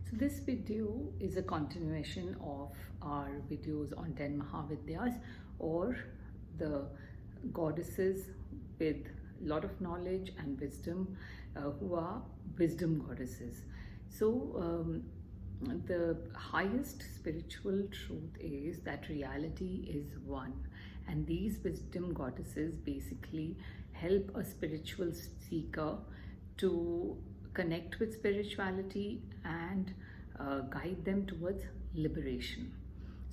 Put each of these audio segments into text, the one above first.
So this video is a continuation of our videos on 10 Mahavidyas, or the goddesses with a lot of knowledge and wisdom, who are wisdom goddesses. So the highest spiritual truth is that reality is one, and these wisdom goddesses basically help a spiritual seeker to connect with spirituality and guide them towards liberation.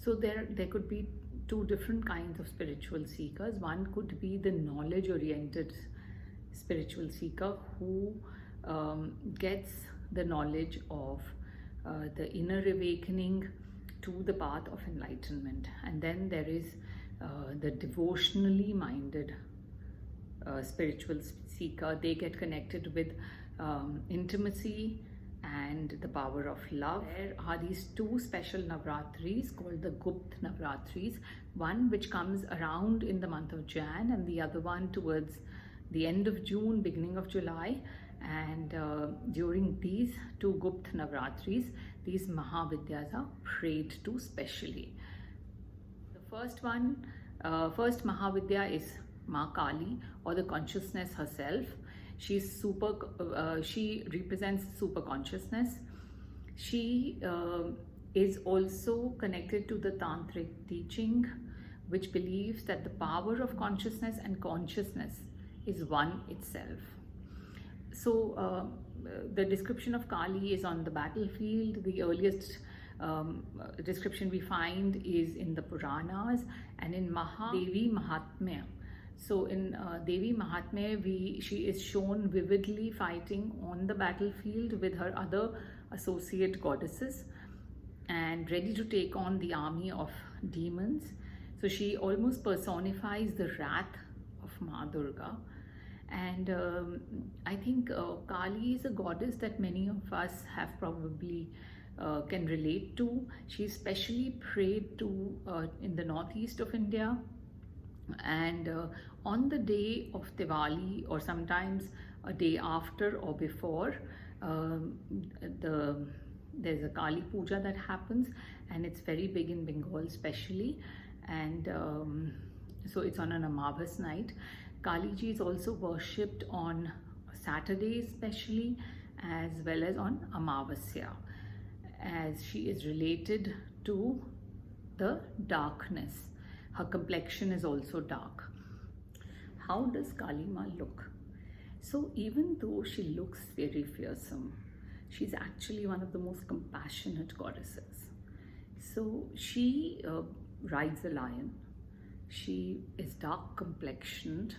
So there could be two different kinds of spiritual seekers. One could be the knowledge oriented spiritual seeker who gets the knowledge of the inner awakening to the path of enlightenment. And then there is the devotionally minded spiritual seeker. They get connected with intimacy and the power of love. There are these two special Navratris called the Gupt Navratris, one which comes around in the month of Jan and the other one towards the end of June, beginning of July. And during these two Gupt Navratris, these Mahavidyas are prayed to specially. The first Mahavidya is Mahakali, or the consciousness herself. She represents superconsciousness. She is also connected to the tantric teaching, which believes that the power of consciousness and consciousness is one itself. So the description of Kali is on the battlefield. The earliest description we find is in the Puranas and in Devi Mahatmya. So in Devi Mahatmya, she is shown vividly fighting on the battlefield with her other associate goddesses and ready to take on the army of demons. So she almost personifies the wrath of Ma Durga. And I think Kali is a goddess that many of us have probably can relate to. She's especially prayed to in the northeast of India. And on the day of Diwali, or sometimes a day after or before, there's a Kali puja that happens, and it's very big in Bengal especially. And so it's on an Amavasya night. Kali ji is also worshipped on Saturdays especially, as well as on Amavasya, as she is related to the darkness. Her complexion is also dark. How does Kali Ma look? So even though she looks very fearsome, she's actually one of the most compassionate goddesses. So she rides a lion. She is dark complexioned,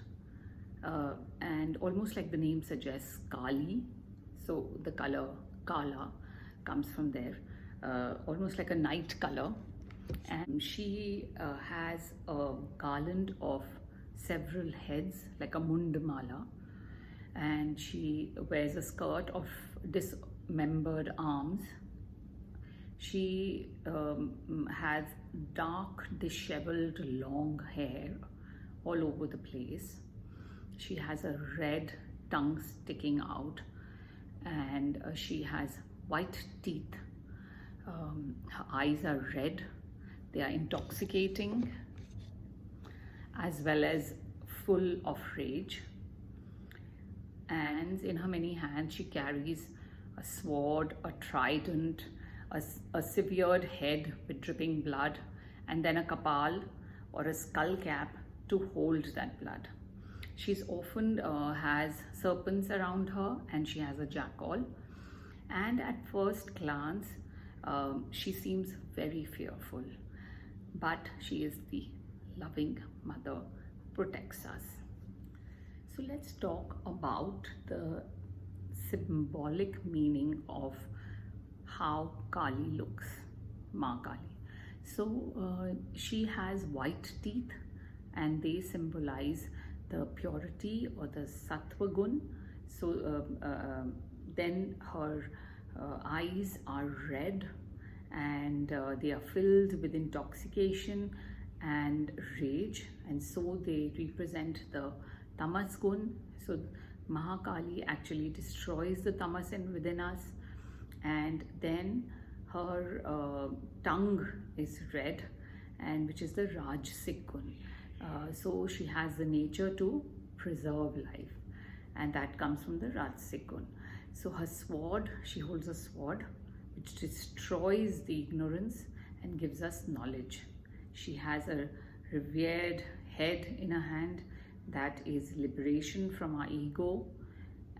and almost like the name suggests, Kali. So the color Kala comes from there, almost like a night color. And she has a garland of several heads, like a mundmala, and she wears a skirt of dismembered arms. She has dark, disheveled, long hair all over the place. She has a red tongue sticking out, and she has white teeth. Her eyes are red. They are intoxicating, as well as full of rage. And in her many hands, she carries a sword, a trident, a severed head with dripping blood, and then a kapal or a skull cap to hold that blood. She's often has serpents around her, and she has a jackal. And at first glance, she seems very fearful. But she is the loving mother who protects us. So let's talk about the symbolic meaning of how Kali looks, Ma Kali. So she has white teeth, and they symbolize the purity or the Sattva gun. So then her eyes are red, and they are filled with intoxication and rage, and so they represent the tamas gun. So Mahakali actually destroys the tamas within us, and then her tongue is red, and which is the Rajasic gun. So she has the nature to preserve life, and that comes from the Rajasic gun. So her sword, she holds a sword which destroys the ignorance and gives us knowledge. She has a revered head in her hand, that is liberation from our ego,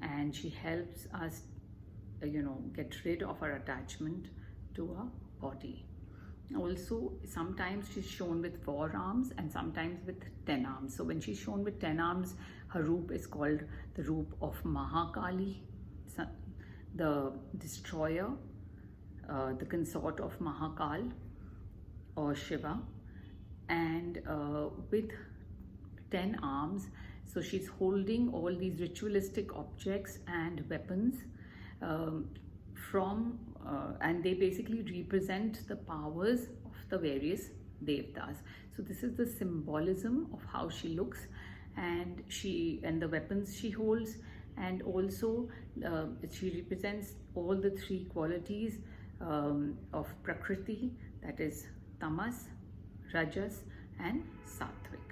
and she helps us get rid of our attachment to our body. Also, sometimes she's shown with 4 arms and sometimes with 10 arms. So when she's shown with 10 arms, her roop is called the roop of Mahakali, the destroyer, the consort of Mahakal or Shiva. And with 10 arms, so she's holding all these ritualistic objects and weapons and they basically represent the powers of the various devtas. So this is the symbolism of how she looks, and the weapons she holds, and also she represents all the 3 qualities of Prakriti, that is Tamas, Rajas and Satvik.